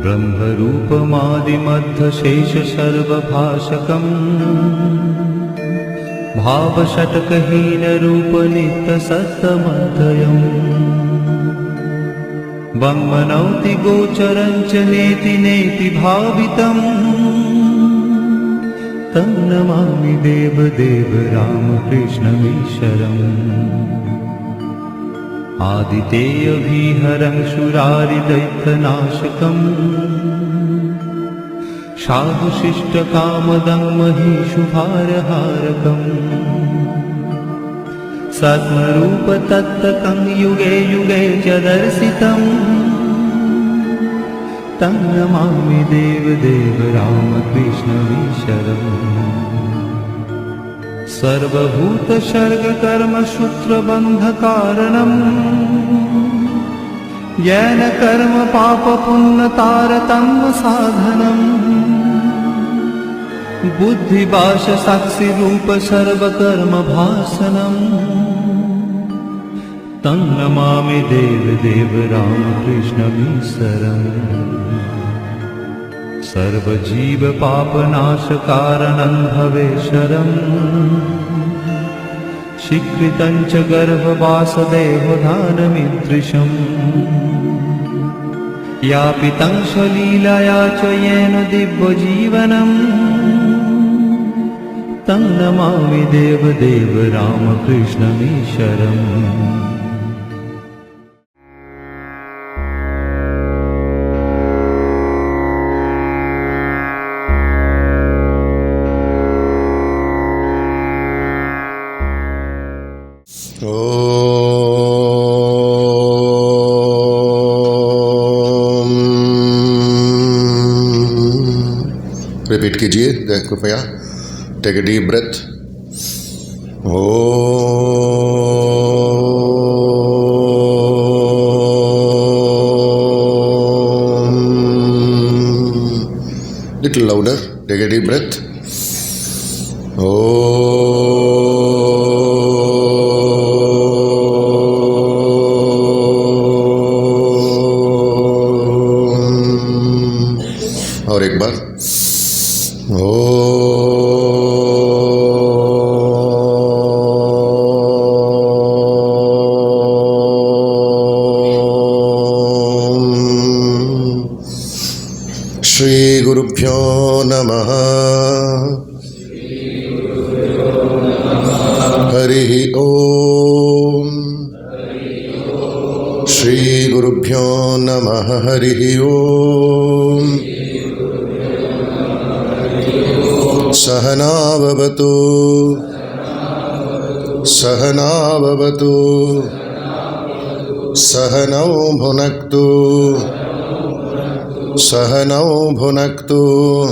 ब्रह्मरूपमादिमध्यशेषसर्वभाषकम् भावषट्कहीनरूपनित्यसत्तमद्वयम् वङ्मनौति गोचरं च नेति नेति भावितम् तं नमामि देवदेव रामकृष्णमीश्वरम् आदितेयविहरं शूरारिदैत्यनाशकम् साधुशिष्टकामदं महीषुभारहारकम् सद्मरूपतत्तकं युगे युगे च दर्शितम् तं नमामि देवदेव रामकृष्णमीश्वरम् सर्वभूतसर्गकर्मसूत्रबन्धकारणम् येन कर्म पापपुण्यतारतम्य साधनम् बुद्धिभाषसाक्षिरूप सर्वकर्मभासनम् तं नमामि देवदेव रामकृष्णमीश्वरम् सर्वजीवपापनाशकारणं भवेश्वरम् स्वीकृतं च गर्भवासदेवधानमीदृशम् यापितं स्वलीलया च येन दिव्यजीवनम् तं नमामि देवदेव रामकृष्णमीश्वरम् रिपीट कीजिए कृपया। Take a deep breath. Little louder. Take a deep breath. और एक बार। श्री गुरुभ्यो नमः। हरि ओम। श्री गुरुभ्यो नमः। हरि ओम। सहना भवतु सहना भवतु सहनौ भुनक्तु सहनौ भुनक्तु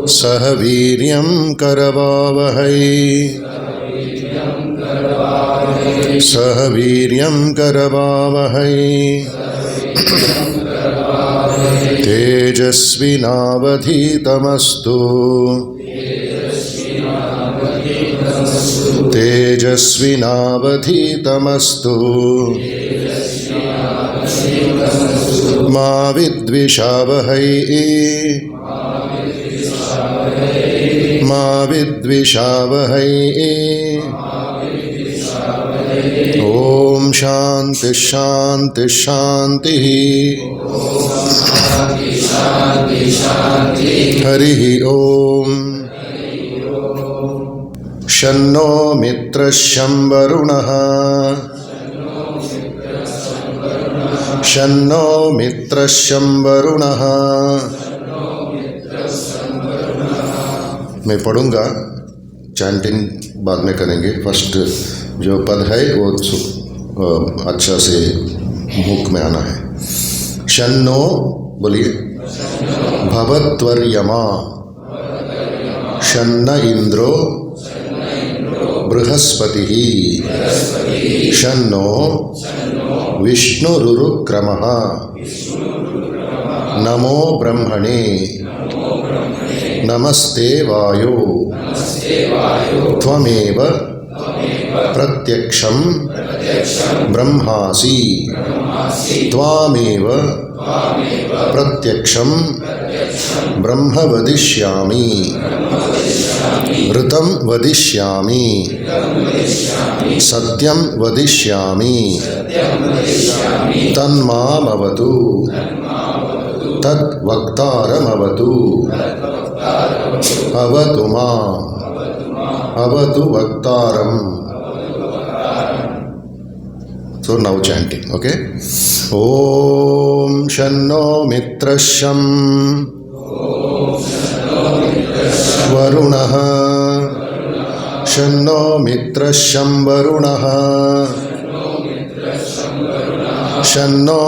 सह वीर्यं करवावहै सह वीर्यं करवावहै तेजस्विनावधीतमस्तु तेजस्विनावधीतमस्तु मा विद्विषावहै मा विद्विषावहै। ओम शांति शांति शांति। हरि ओम। शन्नो मित्रश्यं वरुणः शन्नो मित्रश्यं वरुणः। मैं पढ़ूंगा, चैंटिंग बाद में करेंगे। फर्स्ट जो पद है वो अच्छा से मुख में आना है। शन्नो बोलिए। भवत्वर्यमा शन्न इंद्रो बृहस्पतिः शन्नो विष्णुरुरुक्रमः नमो ब्रह्मणे नमस्ते वायो त्वमेव प्रत्यक्षं ब्रह्मासि त्वामेव प्रत्यक्षं ब्रह्म वदिष्यामि ऋतं वदिष्यामि सत्यं वदिष्यामि तन्मामवतु तद्वक्तारमवतु अवतु माम् अवतु वक्तारम्. So now chanting, okay? Om Shanno Mitrasham Varunah Shanno Mitrasham Varunah Shanno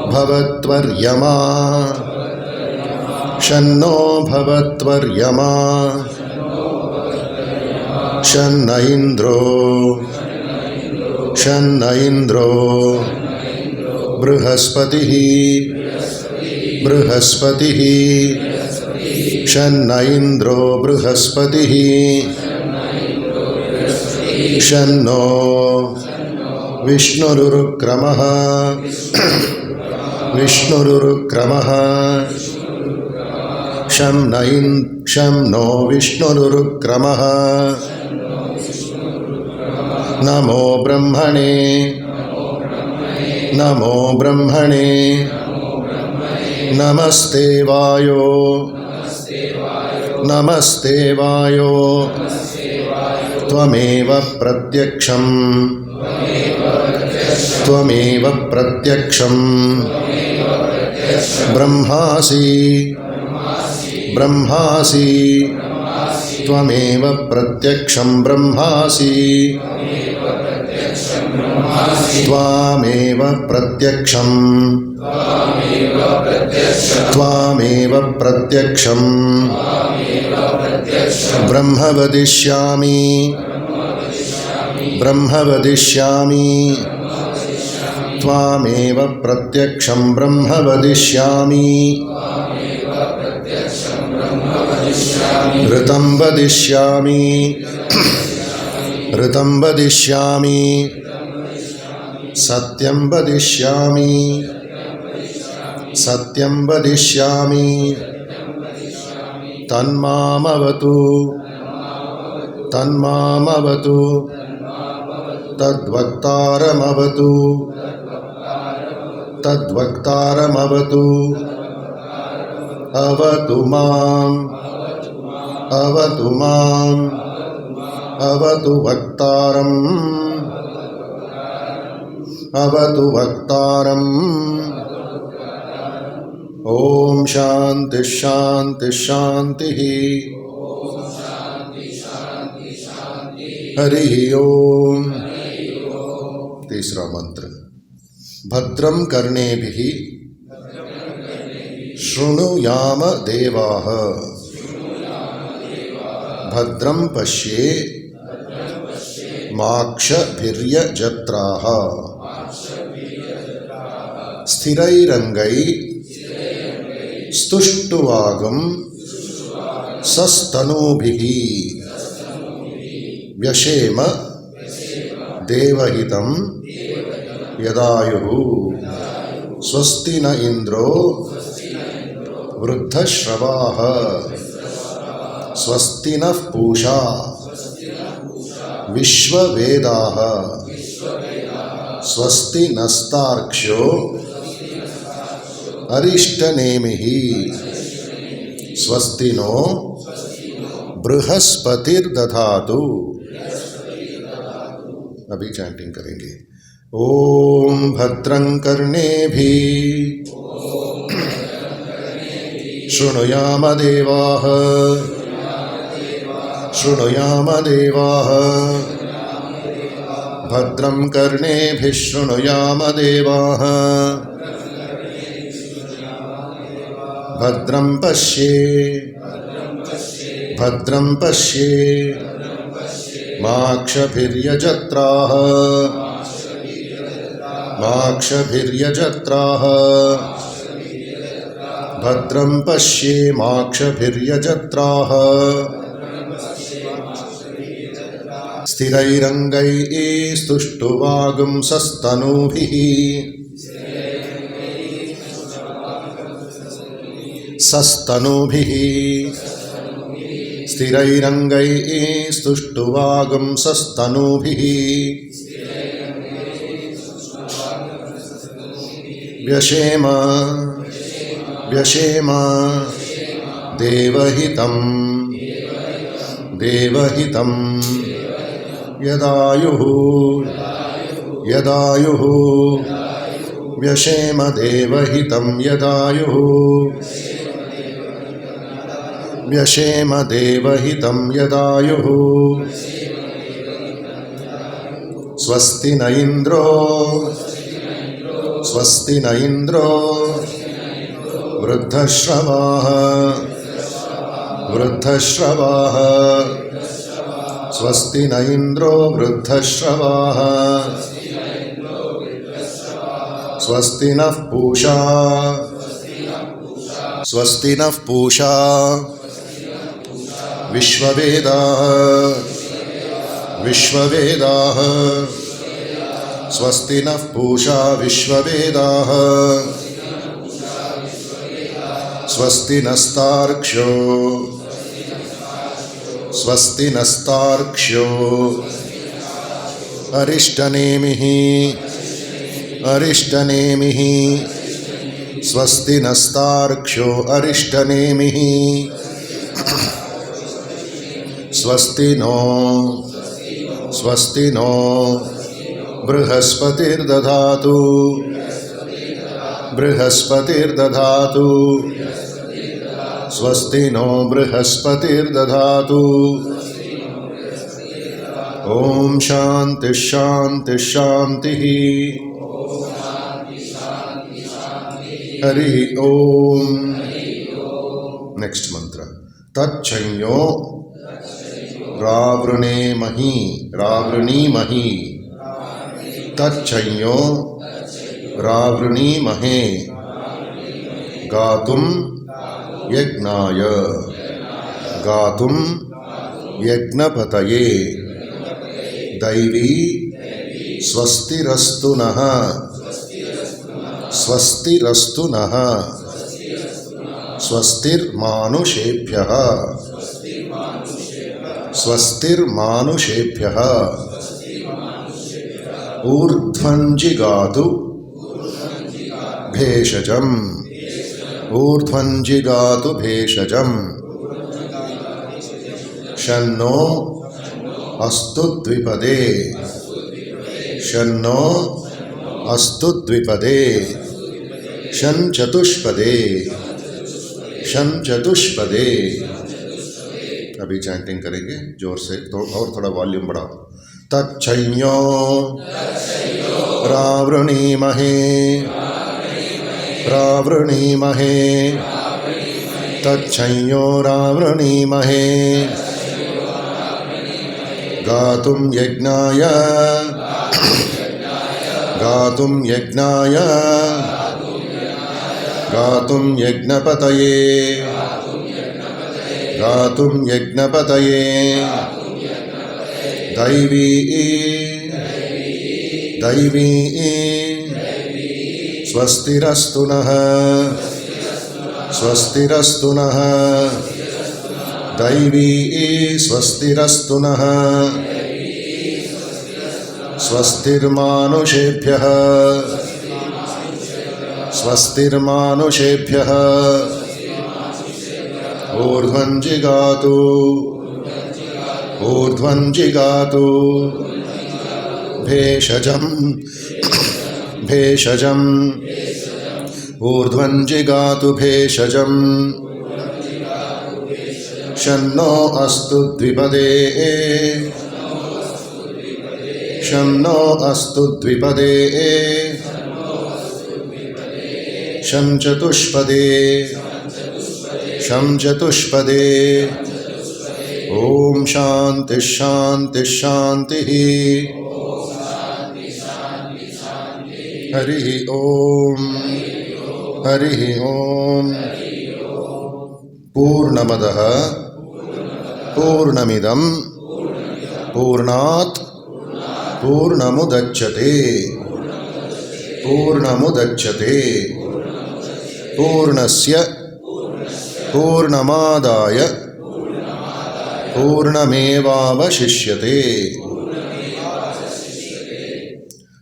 Bhavatvaryama Shanno Bhavatvaryama Shanna Indro Brihaspatihi Shanna Indro Brihaspatihi Shanno Vishnurukramaha Shanno Vishnurukramaha Namo Brahmane Namaste Vayo Tvameva Pratyaksham Brahmasi Tvameva Pratyaksham Brahmasi Tvameva Pratyaksham Brahma vadishyami Tvameva Pratyaksham Brahma vadishyami Ritam vadishyami Satyam vadishyami Tanmamavatu Tadvaktaramavatu Avatu mam Avatu Vaktaram Om Shanti Hari Om. तीसरा मंत्र भद्रम कर्णेभिः शृणुयाम देवाः भद्रम पश्ये माक्षभिर्यजत्राः स्थिरैरङ्गैः स्तुष्टुवागं सस्तनूभिः व्यशेम देवहितं यदायुः स्वस्ति न इंद्रो वृद्धश्रवाः स्वस्ति नः पूषा विश्ववेदाः स्वस्ति नस्तार्क्ष्यो अरिष्टनेमिः स्वस्ति no बृहस्पतिर्दधातु. अभी चैंटिंग करेंगे. ओम भद्रं कर्णेभिः शृणुयाम देवाः भद्रं कर्णेभिः शृणुयाम देवाः भद्रं पश्ये माक्षभिर्यजत्राः भद्रं पश्ये माक्षभिर्यजत्राः स्थिरैरङ्गैस्तुष्टुवागुंसस्तनूभिः सस्तनूभिः स्थिरैरङ्गैस्तुष्टुवागुंसस्तनूभिः व्यशेम व्यशेम देवहितं देवहितं यदायुः यदायुः व्यशेम देवहितं यदायुः व्यशेम देवहितं यदायुः स्वस्ति न इन्द्रो स्वस्ति न इन्द्रो वृद्धश्रवाः वृद्धश्रवाः स्वस्ति न इन्द्रो वृद्धश्रवाः स्वस्ति नः पूषा स्वस्ति नः पूषा विश्ववेदाः विश्ववेदाः स्वस्ति नः पूषा विश्ववेदाः स्वस्ति नस्तार्क्ष्यो स्वस्ति नस्तार्क्ष्यो अरिष्टनेमिः अरिष्टनेमिः स्वस्ति नस्तार्क्ष्यो अरिष्टनेमिः स्वस्ति नो बृहस्पतिर्दधातु बृहस्पतिर्दधातु स्वस्ति नो बृहस्पतिर्दधातु ओम शांति शांति शांति हरि ओम। नेक्स्ट मंत्र तच्छंयो रावृणेमहि रावृणीमहि तच्छंयो रावृणीमहे गातुं यज्ञाय गातुं यज्ञपतये दैवी स्वस्तिरस्तु नः स्वस्तिरस्तु नः स्वस्तिर्मानुषेभ्यः स्वस्तिर्मानुषेभ्यः ऊर्ध्वञ्जिगातु भेषजम् ऊर्ध्वञ्जिगातु भेषजम् शन्नो अस्तु द्विपदे शन्नो अस्तु द्विपदे शंचतुष्पदे शंचतुष्पदे। अभी चैंटिंग करेंगे जोर से, तो और थोड़ा वॉल्यूम बढ़ाओ। तच्छंयो रावृणीमहे रावृणीमहे तच्छंयो रावृणीमहे गातुं यज्ञाय गातुं यज्ञाय गातुं यज्ञपतये गातुं यज्ञपतये दैवी दैवी स्वस्तिरस्तु नः स्वस्तिरस्तु नः दैवी स्वस्तिरस्तु नः स्वस्तिर्मानुषेभ्यः स्वस्तिर्मानुषेभ्यः ऊर्ध्वञ्जिगातु ऊर्ध्वञ्जिगातु भेषजम् भेषजम् ऊर्ध्वञ्जिगातु भेषजम् शन्नो अस्तु द्विपदे शन्नो अस्तु द्विपदे शंचतुष्पदे शंचतुष्पदे। ओम शांति शांति शांति। हरि ओम हरि ओम। पूर्णमदः पूर्णमिदं पूर्णात् पूर्णमुदच्यते पूर्णमुदच्यते पूर्णस्य पूर्णमादाय पूर्णमेवावशिष्यते।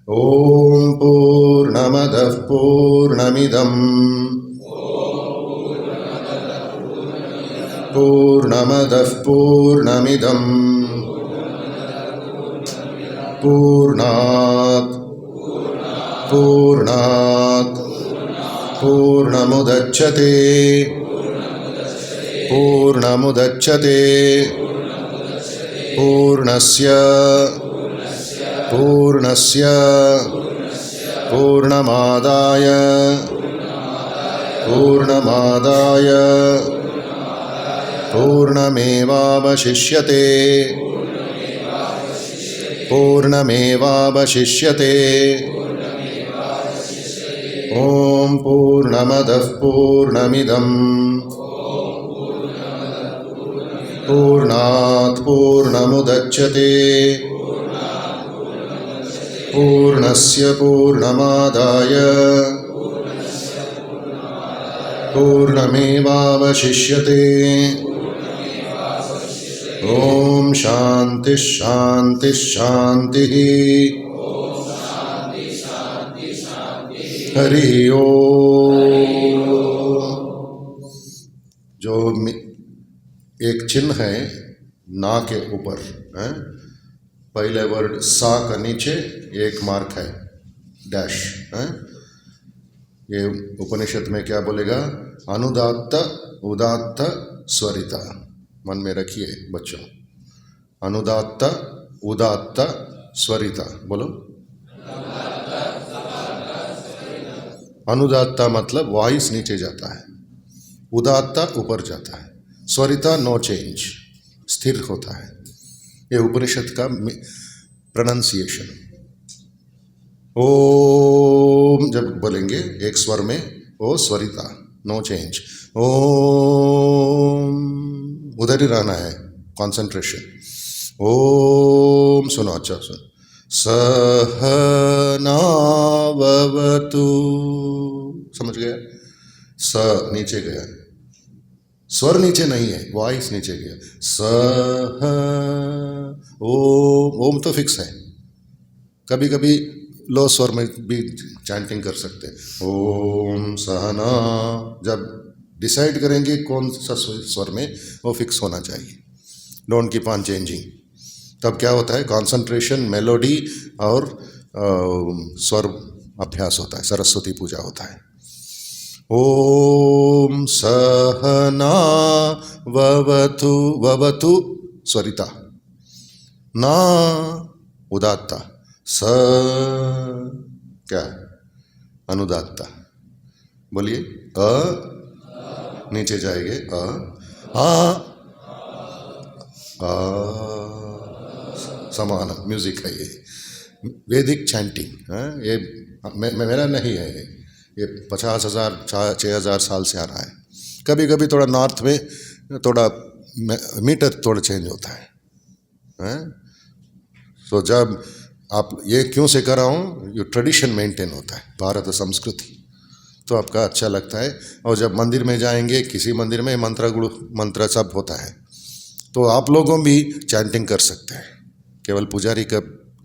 ॐ पूर्णमदः पूर्णमिदं पूर्णमदः पूर्णमिदं पूर्णात् पूर्णात् पूर्णमुदच्यते पूर्णमुदच्यते पूर्णस्य पूर्णस्य पूर्णमादाय पूर्णमादाय पूर्णमेवावशिष्यते पूर्णमेवावशिष्यते। ॐ पूर्णमदः पूर्णमिदं पूर्णात् पूर्णमुदच्यते पूर्णस्य पूर्णमादाय पूर्णमेवावशिष्यते। ॐ शान्तिः शान्तिः शान्तिः। हरि ओम। जो एक चिन्ह है ना के ऊपर है, पहले वर्ड सा का नीचे एक मार्क है डैश है। ये उपनिषद में क्या बोलेगा? अनुदात्त उदात्त स्वरिता। मन में रखिए बच्चों, अनुदात्त उदात्त स्वरिता। बोलो। अनुदात्ता मतलब वॉइस नीचे जाता है, उदात्ता ऊपर जाता है, स्वरिता नो चेंज, स्थिर होता है। ये उपनिषद का प्रोनाउंसिएशन। ओम जब बोलेंगे एक स्वर में, ओ स्वरिता, नो चेंज। ओम उधर ही रहना है, कंसंट्रेशन। ओम सुनो, अच्छा सुनो। सहनावतु, समझ गया? स नीचे गया, स्वर नीचे नहीं है, वॉइस नीचे गया। सह ओम, ओम तो फिक्स है, कभी कभी लो स्वर में भी चैंटिंग कर सकते हैं। ओम सहना, जब डिसाइड करेंगे कौन सा स्वर में, वो फिक्स होना चाहिए। Don't keep on changing. तब क्या होता है? कंसंट्रेशन, मेलोडी और स्वर अभ्यास होता है, सरस्वती पूजा होता है। ओम सहना ववतु, ववतु स्वरिता, ना उदात्ता, स क्या अनुदात्ता। बोलिए। अ नीचे जाएंगे, आ समान म्यूजिक है ये, वैदिक चैंटिंग है ये। मेरा नहीं है ये 50,000 6,000 साल से आ रहा है। कभी कभी थोड़ा नॉर्थ में थोड़ा मीटर थोड़ा चेंज होता है। तो जब आप ये क्यों से कर रहा हूँ, ये ट्रेडिशन मेंटेन होता है, भारत संस्कृति, तो आपका अच्छा लगता है। और जब मंदिर में जाएंगे, किसी मंदिर में मंत्र सब होता है, तो आप लोगों भी चैंटिंग कर सकते हैं, केवल पुजारी का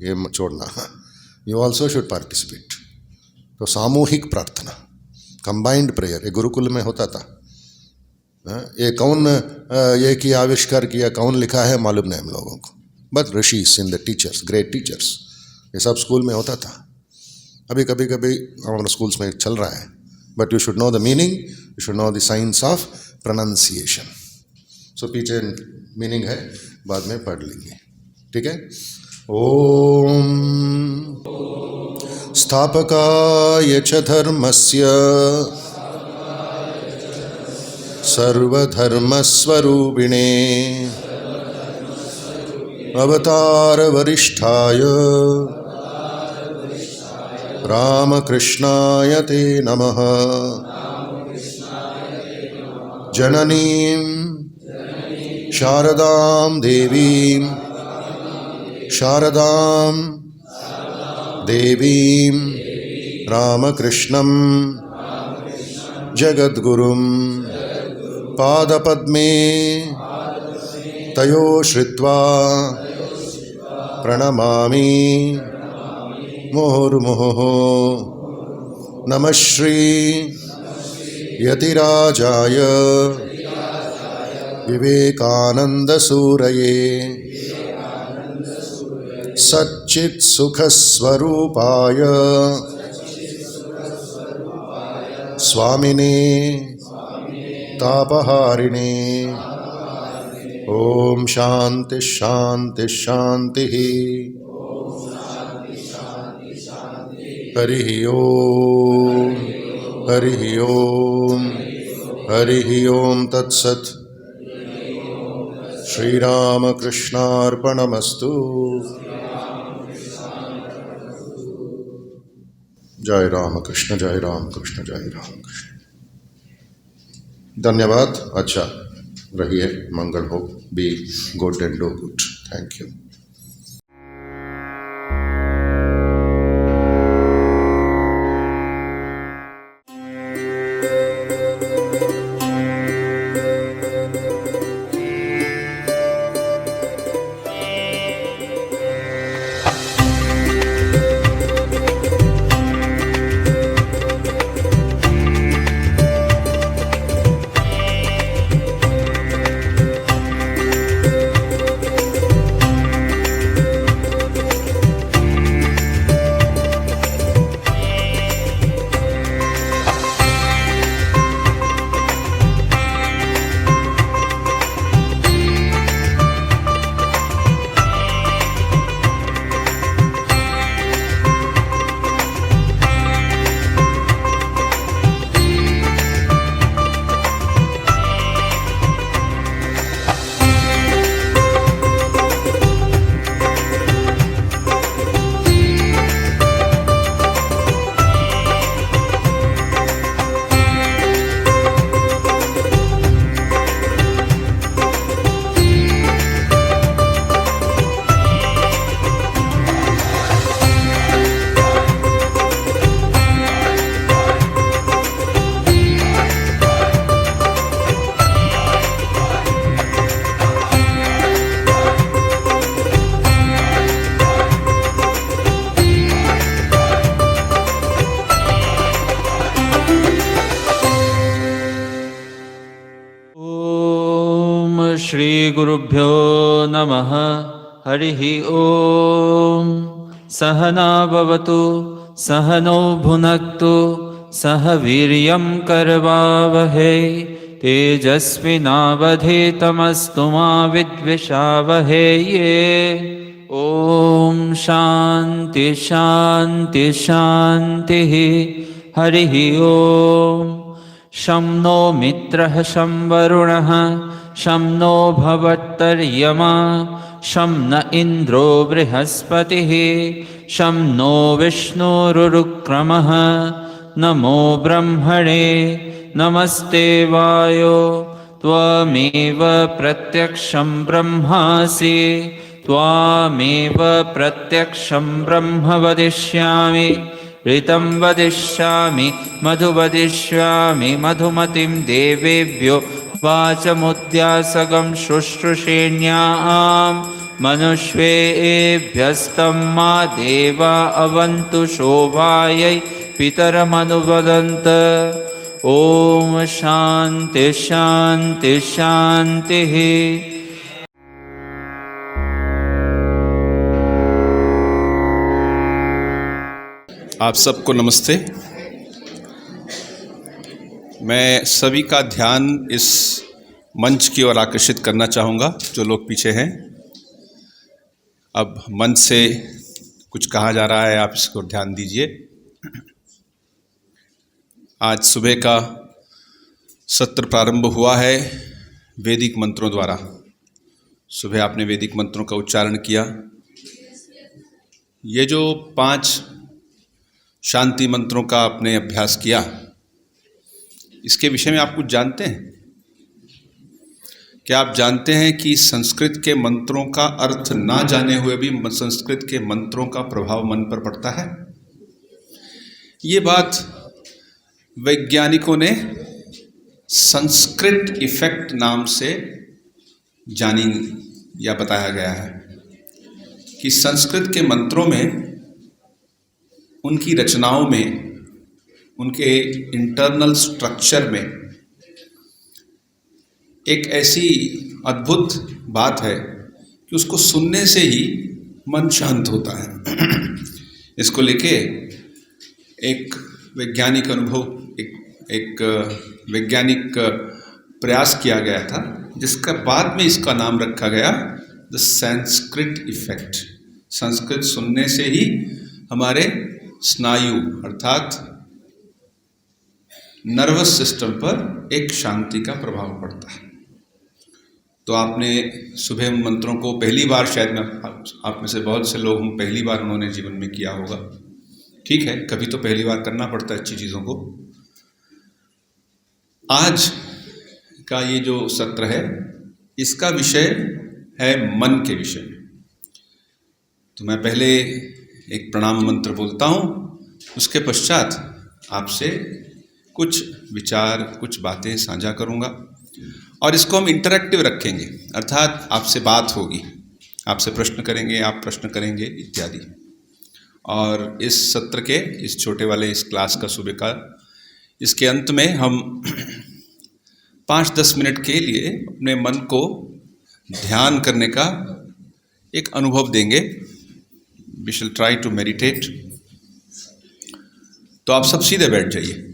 ये छोड़ना। You also should participate. तो सामूहिक प्रार्थना, कंबाइंड प्रेयर, ये गुरुकुल में होता था। ये कौन ये की आविष्कार किया, कौन लिखा है मालूम नहीं हम लोगों को, but ऋषिस in the teachers, great teachers, ये सब स्कूल में होता था। अभी कभी कभी हमारे स्कूल्स में चल रहा है, but you should know the meaning, you should know the science of pronunciation. So पीछे मीनिंग है, बाद में पढ़ लेंगे, ठीक है। ओम स्थापकाय च धर्मस्य सर्वधर्मस्वरूपिणे अवतार वरिष्ठाय रामकृष्णाय ते नमः। जननीं शारदां देवीं शारदां देवीं रामकृष्णं जगद्गुरुं पादपद्मे तयो श्रित्वा प्रणमामि मुहुर्मुहुः। नमः श्री यतिराजाय विवेकानन्दसूरये सच्चित्सुखस्वरूपाय स्वामिने तापहारिणे। ओम शांति शांति शांति। हरि ओम हरि ओम हरि ओम तत्सत्। श्री राम कृष्णार्पणमस्तु। जय राम कृष्ण जय राम कृष्ण जय राम कृष्ण। धन्यवाद। अच्छा रहिए, मंगल हो। Be good and do good. Thank you. Shri गुरुभ्यो नमः। हरिः ओम। सहना भवतु सहनौ भुनक्तु सह वीर्यं करवावहै तेजस्विनावधीतमस्तु मा विद्विषावहै। ओम शांति शांति शांतिः। हरिः ओम। शं नो मित्रः शं वरुणः शं नो भवत्तर्यमा शं न इन्द्रो बृहस्पतिः शं नो विष्णुरुक्रमः। नमो ब्रह्मणे नमस्ते वायो त्वमेव प्रत्यक्षं ब्रह्मासि त्वामेव प्रत्यक्षं ब्रह्म वदिष्यामि ऋतं वदिष्यामि मधु वदिष्यामि मधुमतिं देवेभ्यो वाचमुद्यासगं शुश्रूषेण्यां मनुष्वेभ्यस्तं मा देवा अवन्तु शोभायै पितरमनुवदन्त। ओम शांति शांति शांतिः। आप सबको नमस्ते। मैं सभी का ध्यान इस मंच की ओर आकर्षित करना चाहूँगा जो लोग पीछे हैं। अब मंच से कुछ कहा जा रहा है, आप इसको ध्यान दीजिए। आज सुबह का सत्र प्रारंभ हुआ है वैदिक मंत्रों द्वारा। सुबह आपने वैदिक मंत्रों का उच्चारण किया। ये जो 5 शांति मंत्रों का आपने अभ्यास किया, इसके विषय में आप कुछ जानते हैं क्या आप जानते हैं कि संस्कृत के मंत्रों का अर्थ ना जाने हुए भी संस्कृत के मंत्रों का प्रभाव मन पर पड़ता है? ये बात वैज्ञानिकों ने संस्कृत इफेक्ट नाम से जानी या बताया गया है कि संस्कृत के मंत्रों में, उनकी रचनाओं में, उनके इंटरनल स्ट्रक्चर में एक ऐसी अद्भुत बात है कि उसको सुनने से ही मन शांत होता है। इसको लेके एक वैज्ञानिक अनुभव, एक वैज्ञानिक प्रयास किया गया था, जिसका बाद में इसका नाम रखा गया द संस्कृत इफेक्ट। संस्कृत सुनने से ही हमारे स्नायु अर्थात नर्वस सिस्टम पर एक शांति का प्रभाव पड़ता है। तो आपने सुबह उन मंत्रों को पहली बार, शायद में आप में से बहुत से लोग, हम पहली बार उन्होंने जीवन में किया होगा। ठीक है, कभी तो पहली बार करना पड़ता है अच्छी चीज़ों को। आज का ये जो सत्र है, इसका विषय है मन के विषय में। तो मैं पहले एक प्रणाम मंत्र बोलता हूँ, उसके पश्चात आपसे कुछ विचार, कुछ बातें साझा करूँगा और इसको हम इंटरैक्टिव रखेंगे, अर्थात आपसे बात होगी, आपसे प्रश्न करेंगे, आप प्रश्न करेंगे इत्यादि। और इस सत्र के, इस छोटे वाले इस क्लास का सुबह का, इसके अंत में हम 5-10 मिनट के लिए अपने मन को ध्यान करने का एक अनुभव देंगे। We shall try to meditate. तो आप सब सीधे बैठ जाइए।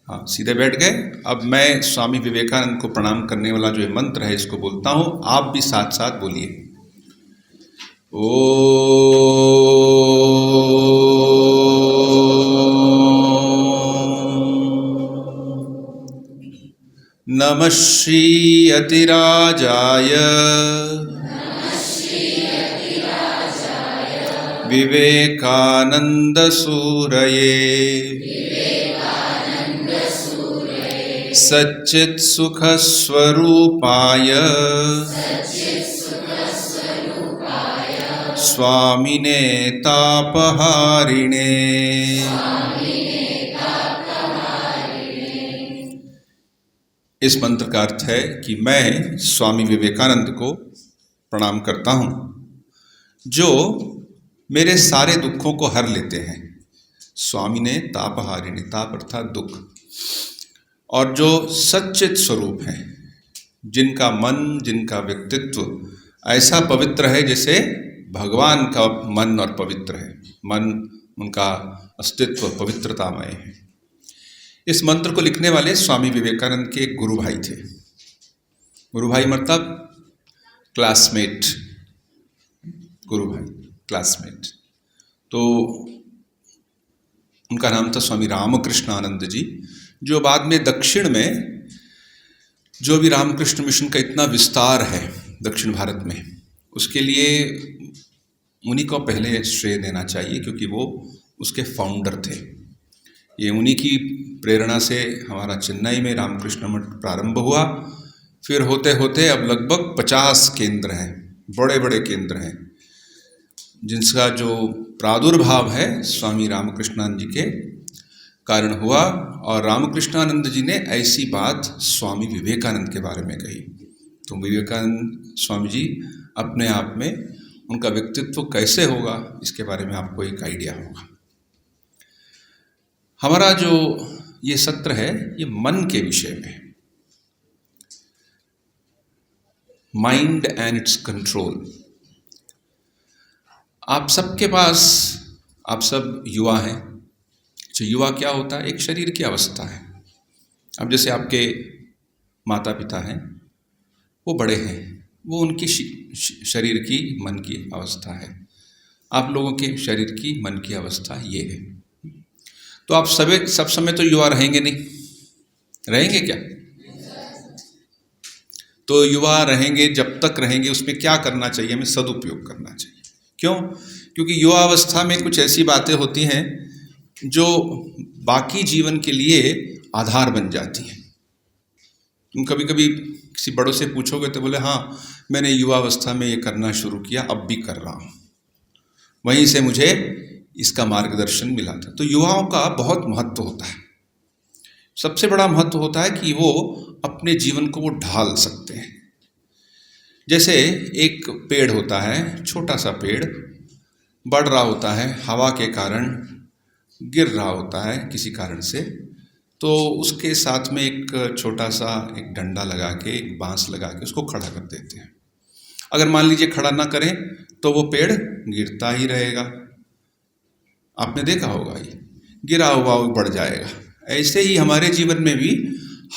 हाँ, सीधे बैठ गए। अब मैं स्वामी विवेकानंद को प्रणाम करने वाला जो ये मंत्र है, इसको बोलता हूँ, आप भी साथ साथ बोलिए। नमः श्री अतिराजाय विवेकानंद सूरये सच्चित् सुख स्वरूपाय स्वामिने तापहारिणे। इस मंत्र का अर्थ है कि मैं स्वामी विवेकानंद को प्रणाम करता हूँ, जो मेरे सारे दुखों को हर लेते हैं। स्वामी ने तापहारिणी, ताप अर्थात दुख, और जो सच्चित स्वरूप हैं, जिनका मन, जिनका व्यक्तित्व ऐसा पवित्र है जैसे भगवान का मन और पवित्र है। मन, उनका अस्तित्व पवित्रतामय है। इस मंत्र को लिखने वाले स्वामी विवेकानंद के गुरु भाई थे। गुरु भाई मतलब क्लासमेट, गुरु भाई, क्लासमेट। तो उनका नाम था स्वामी रामकृष्ण आनंद जी, जो बाद में दक्षिण में जो भी रामकृष्ण मिशन का इतना विस्तार है दक्षिण भारत में, उसके लिए उन्हीं को पहले श्रेय देना चाहिए, क्योंकि वो उसके फाउंडर थे। ये उन्हीं की प्रेरणा से हमारा चेन्नई में रामकृष्ण मठ प्रारंभ हुआ। फिर होते होते अब लगभग 50 केंद्र हैं, बड़े बड़े केंद्र हैं, जिनका जो प्रादुर्भाव है स्वामी रामकृष्णानंद जी के कारण हुआ। और रामकृष्णानंद जी ने ऐसी बात स्वामी विवेकानंद के बारे में कही। तो विवेकानंद स्वामी जी अपने आप में, उनका व्यक्तित्व कैसे होगा, इसके बारे में आपको एक आइडिया होगा। हमारा जो ये सत्र है, ये मन के विषय में, माइंड एंड इट्स कंट्रोल। आप सबके पास, आप सब युवा हैं। तो युवा क्या होता है? एक शरीर की अवस्था है। अब जैसे आपके माता पिता हैं, वो बड़े हैं, वो उनकी शरीर की, मन की अवस्था है। आप लोगों के शरीर की, मन की अवस्था ये है। तो आप सब समय तो युवा रहेंगे नहीं, रहेंगे क्या? तो युवा रहेंगे, जब तक रहेंगे उसमें क्या करना चाहिए? हमें सदुपयोग करना चाहिए। क्यों? क्योंकि युवा अवस्था में कुछ ऐसी बातें होती हैं जो बाकी जीवन के लिए आधार बन जाती हैं। तुम कभी कभी किसी बड़ों से पूछोगे तो बोले हाँ मैंने युवावस्था में ये करना शुरू किया, अब भी कर रहा हूँ, वहीं से मुझे इसका मार्गदर्शन मिला था। तो युवाओं का बहुत महत्व होता है। सबसे बड़ा महत्व होता है कि वो अपने जीवन को वो ढाल सकते हैं। जैसे एक पेड़ होता है, छोटा सा पेड़ बढ़ रहा होता है, हवा के कारण गिर रहा होता है किसी कारण से, तो उसके साथ में एक छोटा सा एक डंडा लगा के, एक बांस लगा के उसको खड़ा कर देते हैं। अगर मान लीजिए खड़ा ना करें तो वो पेड़ गिरता ही रहेगा। आपने देखा होगा, ये गिरा हुआ वो बढ़ जाएगा। ऐसे ही हमारे जीवन में भी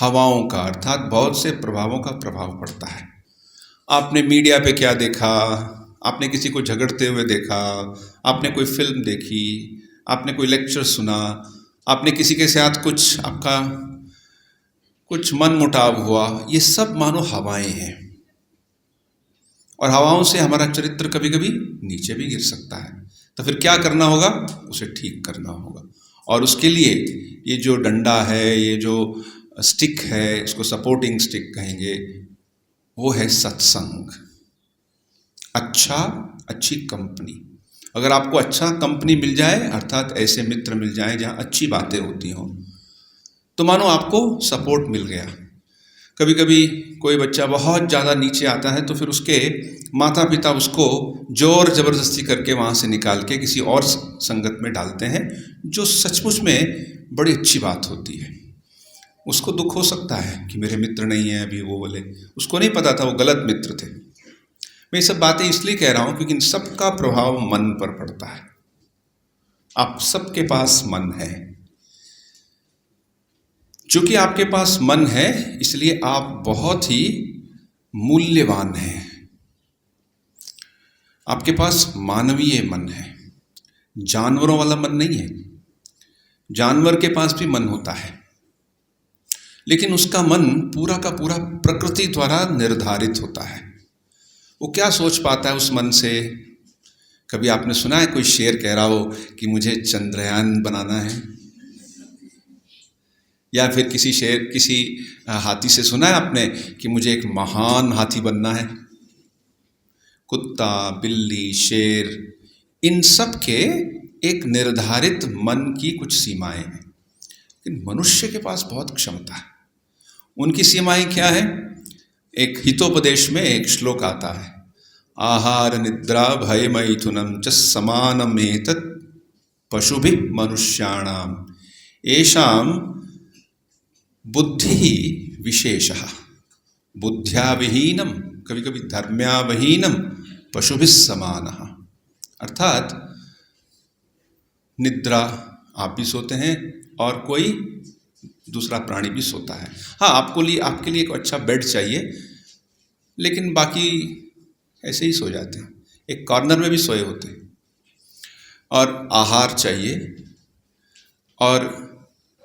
हवाओं का अर्थात बहुत से प्रभावों का प्रभाव पड़ता है। आपने मीडिया पे क्या देखा, आपने किसी को झगड़ते हुए देखा, आपने कोई फिल्म देखी, आपने कोई लेक्चर सुना, आपने किसी के साथ कुछ आपका कुछ मन मुटाव हुआ, ये सब मानो हवाएं हैं। और हवाओं से हमारा चरित्र कभी कभी नीचे भी गिर सकता है। तो फिर क्या करना होगा, उसे ठीक करना होगा। और उसके लिए ये जो डंडा है, ये जो स्टिक है, इसको सपोर्टिंग स्टिक कहेंगे, वो है सत्संग। अच्छी कंपनी। अगर आपको अच्छा कंपनी मिल जाए, अर्थात ऐसे मित्र मिल जाए जहाँ अच्छी बातें होती हों, तो मानो आपको सपोर्ट मिल गया। कभी कभी कोई बच्चा बहुत ज़्यादा नीचे आता है तो फिर उसके माता पिता उसको जोर ज़बरदस्ती करके वहाँ से निकाल के किसी और संगत में डालते हैं, जो सचमुच में बड़ी अच्छी बात होती है। उसको दुख हो सकता है कि मेरे मित्र नहीं है अभी, वो बोले, उसको नहीं पता था वो गलत मित्र थे। मैं ये सब बातें इसलिए कह रहा हूँ क्योंकि इन सब का प्रभाव मन पर पड़ता है। आप सबके पास मन है। चूंकि आपके पास मन है इसलिए आप बहुत ही मूल्यवान हैं। आपके पास मानवीय मन है, जानवरों वाला मन नहीं है। जानवर के पास भी मन होता है, लेकिन उसका मन पूरा का पूरा प्रकृति द्वारा निर्धारित होता है। वो क्या सोच पाता है उस मन से? कभी आपने सुना है कोई शेर कह रहा हो कि मुझे चंद्रयान बनाना है? या फिर किसी हाथी से सुना है आपने कि मुझे एक महान हाथी बनना है? कुत्ता, बिल्ली, शेर, इन सब के एक निर्धारित मन की कुछ सीमाएं हैं। लेकिन मनुष्य के पास बहुत क्षमता है। उनकी सीमाएं क्या है? एक हितोपदेश में एक श्लोक आता है, आहार निद्रा भय मैथुनम च समानमेतत् पशुभिः मनुष्याणाम येषाम बुद्धि विशेषः बुद्ध्या विहीनम कभी कभी धर्म्या विहीनम पशुभिः समानः। अर्थात निद्रा आप भी सोते हैं और कोई दूसरा प्राणी भी सोता है। हाँ, आपके लिए एक अच्छा बेड चाहिए, लेकिन बाकी ऐसे ही सो जाते हैं, एक कॉर्नर में भी सोए होते हैं। और आहार चाहिए, और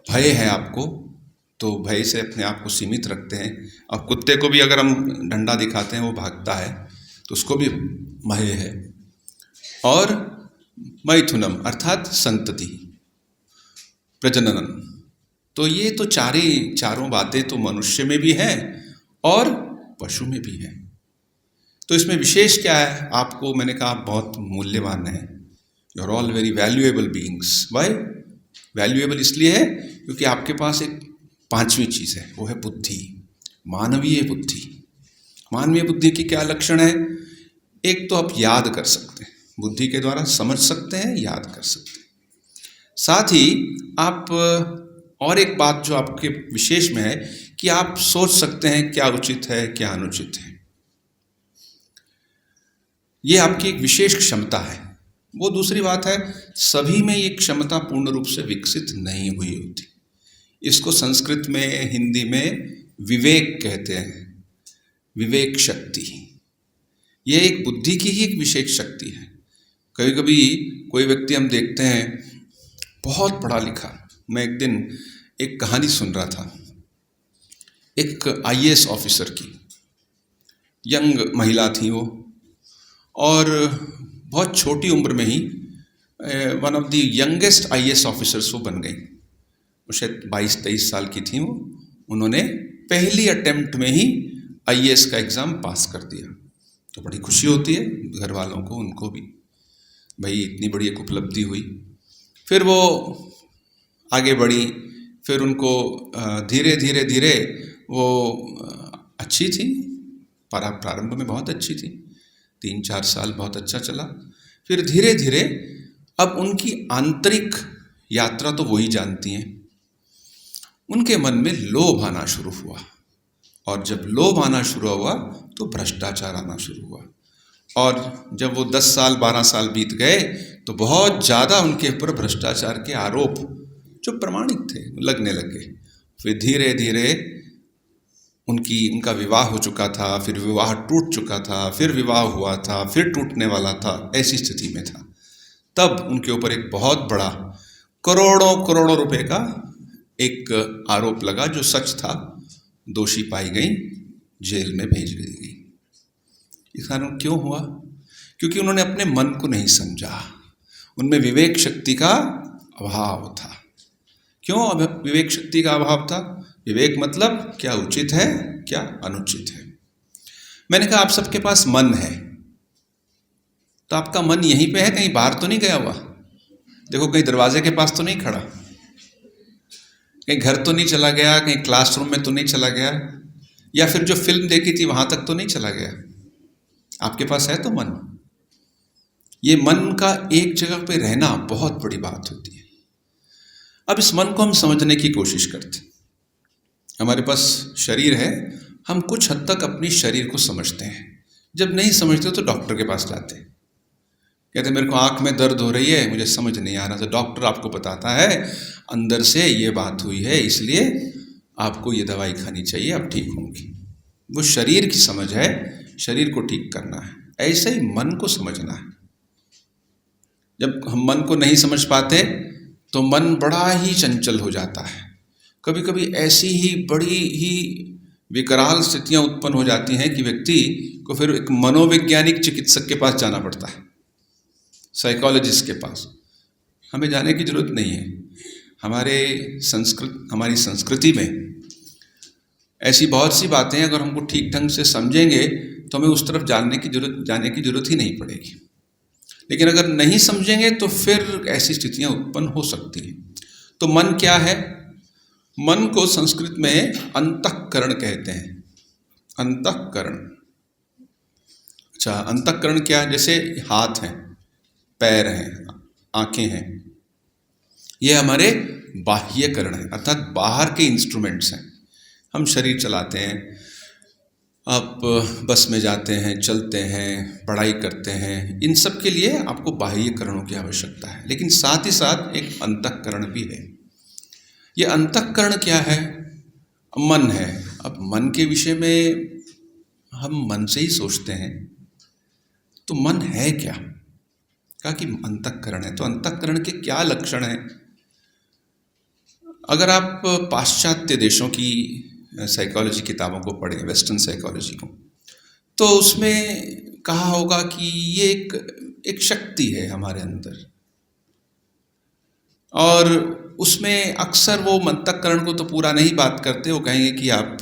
भय है आपको, तो भय से अपने आप को सीमित रखते हैं। अब कुत्ते को भी अगर हम डंडा दिखाते हैं वो भागता है, तो उसको भी भय है। और मैथुनम अर्थात संतति, प्रजनन। तो ये तो चारों बातें तो मनुष्य में भी हैं और पशु में भी हैं। तो इसमें विशेष क्या है? आपको मैंने कहा आप बहुत मूल्यवान हैं। You are all very valuable beings. Why valuable? इसलिए है क्योंकि आपके पास एक पांचवी चीज़ है, वो है बुद्धि, मानवीय बुद्धि। मानवीय बुद्धि की क्या लक्षण है? एक तो आप याद कर सकते हैं, बुद्धि के द्वारा समझ सकते हैं, याद कर सकते हैं। साथ ही आप और एक बात जो आपके विशेष में है कि आप सोच सकते हैं क्या उचित है क्या अनुचित है। ये आपकी एक विशेष क्षमता है। वो दूसरी बात है, सभी में ये क्षमता पूर्ण रूप से विकसित नहीं हुई होती। इसको संस्कृत में, हिंदी में विवेक कहते हैं, विवेक शक्ति। ये एक बुद्धि की ही एक विशेष शक्ति है। कभी कभी कोई व्यक्ति हम देखते हैं बहुत पढ़ा लिखा। मैं एक दिन एक कहानी सुन रहा था, एक IAS ऑफिसर की, यंग महिला थी वो, और बहुत छोटी उम्र में ही one of the youngest IAS officers वो बन गई। वो शायद 22-23 साल की थी वो। उन्होंने पहली अटेम्प्ट में ही IAS का एग्ज़ाम पास कर दिया। तो बड़ी खुशी होती है घर वालों को, उनको भी, भाई इतनी बड़ी एक उपलब्धि हुई। फिर वो आगे बढ़ी, फिर उनको धीरे धीरे धीरे वो अच्छी थी, प्रारंभ में बहुत अच्छी थी, 3-4 साल बहुत अच्छा चला। फिर धीरे धीरे अब उनकी आंतरिक यात्रा तो वही जानती हैं, उनके मन में लोभ आना शुरू हुआ, और जब लोभ आना शुरू हुआ तो भ्रष्टाचार आना शुरू हुआ। और जब वो 10 साल 12 साल बीत गए तो बहुत ज़्यादा उनके ऊपर भ्रष्टाचार के आरोप जो प्रमाणित थे लगने लगे। फिर धीरे धीरे उनका विवाह हो चुका था, फिर विवाह टूट चुका था, फिर विवाह हुआ था, फिर टूटने वाला था, ऐसी स्थिति में था। तब उनके ऊपर एक बहुत बड़ा करोड़ों करोड़ों रुपए का एक आरोप लगा जो सच था। दोषी पाई गई, जेल में भेज दी गई। इस कारण क्यों हुआ? क्योंकि उन्होंने अपने मन को नहीं समझा, उनमें विवेक शक्ति का अभाव था। क्यों विवेक शक्ति का अभाव था? विवेक मतलब क्या उचित है, क्या अनुचित है। मैंने कहा आप सबके पास मन है, तो आपका मन यहीं पे है, कहीं बाहर तो नहीं गया हुआ। देखो कहीं दरवाजे के पास तो नहीं खड़ा, कहीं घर तो नहीं चला गया, कहीं क्लासरूम में तो नहीं चला गया, या फिर जो फिल्म देखी थी वहां तक तो नहीं चला गया। आपके पास है तो मन। ये मन का एक जगह पे रहना बहुत बड़ी बात होती है। अब इस मन को हम समझने की कोशिश करते। हमारे पास शरीर है, हम कुछ हद तक अपनी शरीर को समझते हैं। जब नहीं समझते तो डॉक्टर के पास जाते हैं, कहते मेरे को आँख में दर्द हो रही है, मुझे समझ नहीं आ रहा। तो डॉक्टर आपको बताता है अंदर से ये बात हुई है, इसलिए आपको ये दवाई खानी चाहिए, आप ठीक होंगी। वो शरीर की समझ है, शरीर को ठीक करना है। ऐसे ही मन को समझना है। जब हम मन को नहीं समझ पाते तो मन बड़ा ही चंचल हो जाता है। कभी कभी ऐसी ही बड़ी ही विकराल स्थितियां उत्पन्न हो जाती हैं कि व्यक्ति को फिर एक मनोवैज्ञानिक चिकित्सक के पास जाना पड़ता है, साइकोलॉजिस्ट के पास। हमें जाने की जरूरत नहीं है। हमारी संस्कृति में ऐसी बहुत सी बातें अगर हमको ठीक ढंग से समझेंगे तो हमें उस तरफ जाने की जरूरत ही नहीं पड़ेगी। लेकिन अगर नहीं समझेंगे तो फिर ऐसी स्थितियां उत्पन्न हो सकती हैं। तो मन क्या है? मन को संस्कृत में अंतःकरण कहते हैं। अंतःकरण। अच्छा, अंतःकरण क्या है? जैसे हाथ हैं, पैर हैं, आंखें हैं, ये हमारे बाह्यकरण है, अर्थात बाहर के इंस्ट्रूमेंट्स हैं। हम शरीर चलाते हैं, आप बस में जाते हैं, चलते हैं, पढ़ाई करते हैं, इन सब के लिए आपको बाह्यकरणों की आवश्यकता है। लेकिन साथ ही साथ एक अंतःकरण भी है। ये अंतःकरण क्या है? मन है। अब मन के विषय में हम मन से ही सोचते हैं, तो मन है क्या? कहा कि अंतःकरण है। तो अंतःकरण के क्या लक्षण हैं? अगर आप पाश्चात्य देशों की साइकोलॉजी किताबों को पढ़ें, वेस्टर्न साइकोलॉजी को, तो उसमें कहा होगा कि ये एक शक्ति है हमारे अंदर, और उसमें अक्सर वो अंतःकरण को तो पूरा नहीं बात करते। वो कहेंगे कि आप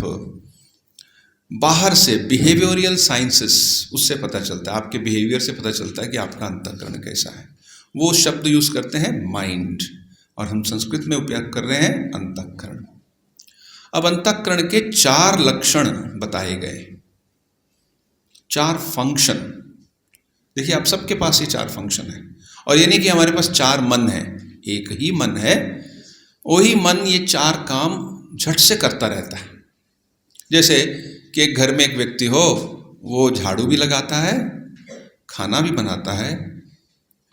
बाहर से बिहेवियरल साइंसेस, उससे पता चलता है, आपके बिहेवियर से पता चलता है कि आपका अंतःकरण कैसा है। वो शब्द यूज करते हैं माइंड, और हम संस्कृत में उपयोग कर रहे हैं अंतःकरण। अब अंतःकरण के 4 लक्षण बताए गए, 4 फंक्शन। देखिए आप सबके पास ये 4 फंक्शन है, और ये नहीं कि हमारे पास 4 मन है, एक ही मन है। वही मन ये 4 काम झट से करता रहता है। जैसे कि एक घर में एक व्यक्ति हो, वो झाड़ू भी लगाता है, खाना भी बनाता है,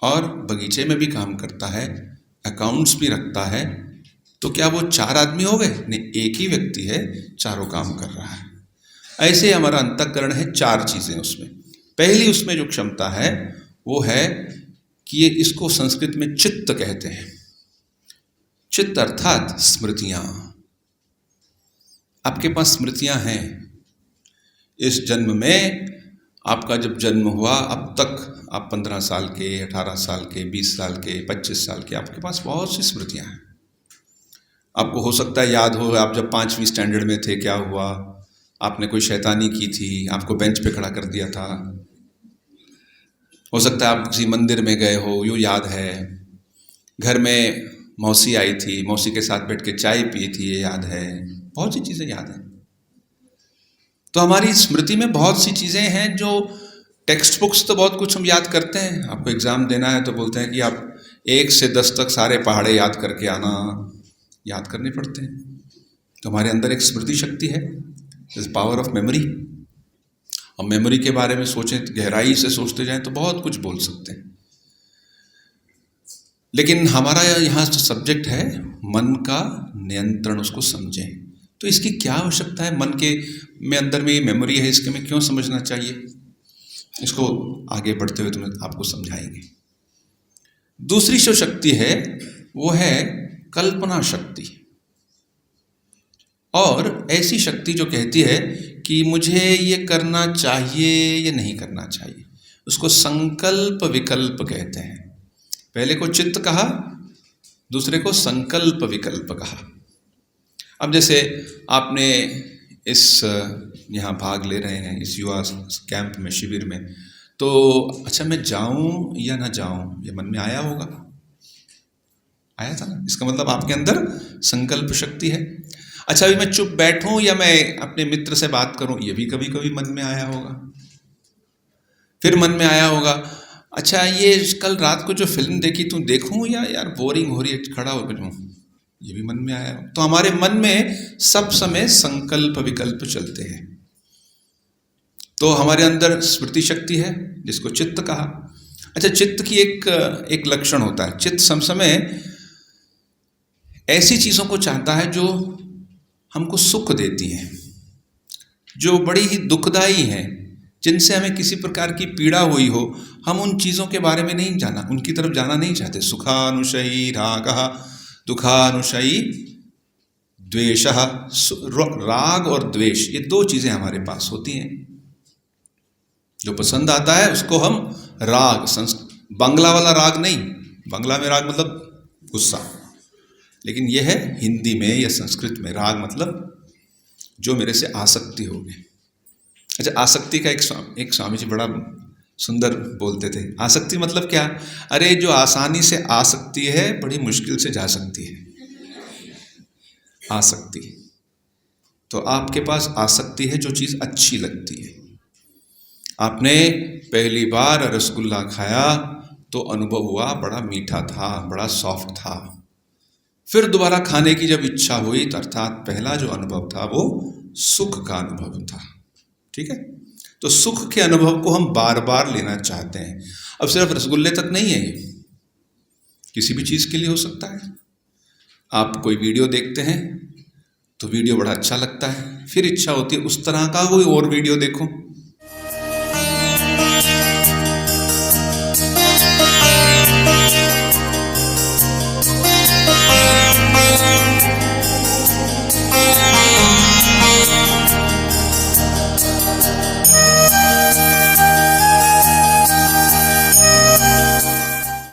और बगीचे में भी काम करता है, अकाउंट्स भी रखता है। तो क्या वो 4 आदमी हो गए? नहीं, एक ही व्यक्ति है, चारों काम कर रहा है। ऐसे हमारा अंतःकरण है, 4 चीजें उसमें। पहली उसमें जो क्षमता है वो है कि ये, इसको संस्कृत में चित्त कहते हैं। चित्त अर्थात स्मृतियां। आपके पास स्मृतियां हैं। इस जन्म में आपका जब जन्म हुआ अब तक आप 15 साल के, 18 साल के, 20 साल के, 25 साल के, आपके पास बहुत सी स्मृतियाँ हैं। आपको हो सकता है याद हो आप जब 5वीं स्टैंडर्ड में थे क्या हुआ, आपने कोई शैतानी की थी, आपको बेंच पे खड़ा कर दिया था। हो सकता है आप किसी मंदिर में गए हो, यूँ याद है। घर में मौसी आई थी, मौसी के साथ बैठ के चाय पी थी, ये याद है। बहुत सी चीज़ें याद हैं। तो हमारी स्मृति में बहुत सी चीज़ें हैं जो टेक्स्ट बुक्स तो बहुत कुछ हम याद करते हैं। आपको एग्ज़ाम देना है तो बोलते हैं कि आप 1 से 10 तक सारे पहाड़े याद करके आना, याद करने पड़ते हैं। तो हमारे अंदर एक स्मृति शक्ति है, इस पावर ऑफ मेमोरी। और मेमोरी के बारे में सोचें, गहराई से सोचते जाएं तो बहुत कुछ बोल सकते हैं। लेकिन हमारा यहाँ जो सब्जेक्ट है मन का नियंत्रण, उसको समझें। तो इसकी क्या आवश्यकता है? मन के में अंदर में ये मेमोरी है, इसके में क्यों समझना चाहिए, इसको आगे बढ़ते हुए तुम्हें आपको समझाएंगे। दूसरी जो शक्ति है वो है कल्पना शक्ति, और ऐसी शक्ति जो कहती है कि मुझे ये करना चाहिए या नहीं करना चाहिए, उसको संकल्प विकल्प कहते हैं। पहले को चित्त कहा, दूसरे को संकल्प विकल्प कहा। अब जैसे आपने इस यहाँ भाग ले रहे हैं इस युवा कैंप में, शिविर में, तो अच्छा मैं जाऊँ या ना जाऊँ, ये मन में आया होगा, आया था ना। इसका मतलब आपके अंदर संकल्प शक्ति है। अच्छा अभी मैं चुप बैठूं या मैं अपने मित्र से बात करूं, ये भी कभी कभी मन में आया होगा। फिर मन में आया होगा, अच्छा ये कल रात को जो फिल्म देखी तू देखूं या यार बोरिंग हो रही है, खड़ा होकर जाऊं, ये भी मन में आया। तो हमारे मन में सब समय संकल्प विकल्प चलते हैं। तो हमारे अंदर स्मृति शक्ति है जिसको चित्त कहा। अच्छा चित्त की एक लक्षण होता है, चित्त सब समय ऐसी चीज़ों को चाहता है जो हमको सुख देती हैं, जो बड़ी ही दुखदाई हैं, जिनसे हमें किसी प्रकार की पीड़ा हुई हो, हम उन चीज़ों के बारे में नहीं जाना, उनकी तरफ जाना नहीं चाहते। सुखानुशयी रागः दुखानुशयी द्वेषः। राग और द्वेष ये 2 चीज़ें हमारे पास होती हैं। जो पसंद आता है उसको हम राग, बांग्ला वाला राग नहीं, बांग्ला में राग मतलब गुस्सा, लेकिन यह है हिंदी में या संस्कृत में राग मतलब जो मेरे से आसक्ति हो गई। अच्छा आसक्ति का एक स्वामी जी बड़ा सुंदर बोलते थे। आसक्ति मतलब क्या? अरे जो आसानी से आ सकती है बड़ी मुश्किल से जा सकती है, आसक्ति। तो आपके पास आसक्ति है जो चीज़ अच्छी लगती है। आपने पहली बार रसगुल्ला खाया तो अनुभव हुआ बड़ा मीठा था, बड़ा सॉफ्ट था। फिर दोबारा खाने की जब इच्छा हुई तो अर्थात पहला जो अनुभव था वो सुख का अनुभव था। ठीक है, तो सुख के अनुभव को हम बार बार लेना चाहते हैं। अब सिर्फ रसगुल्ले तक नहीं है, ये किसी भी चीज़ के लिए हो सकता है। आप कोई वीडियो देखते हैं तो वीडियो बड़ा अच्छा लगता है, फिर इच्छा होती है उस तरह का कोई और वीडियो देखो,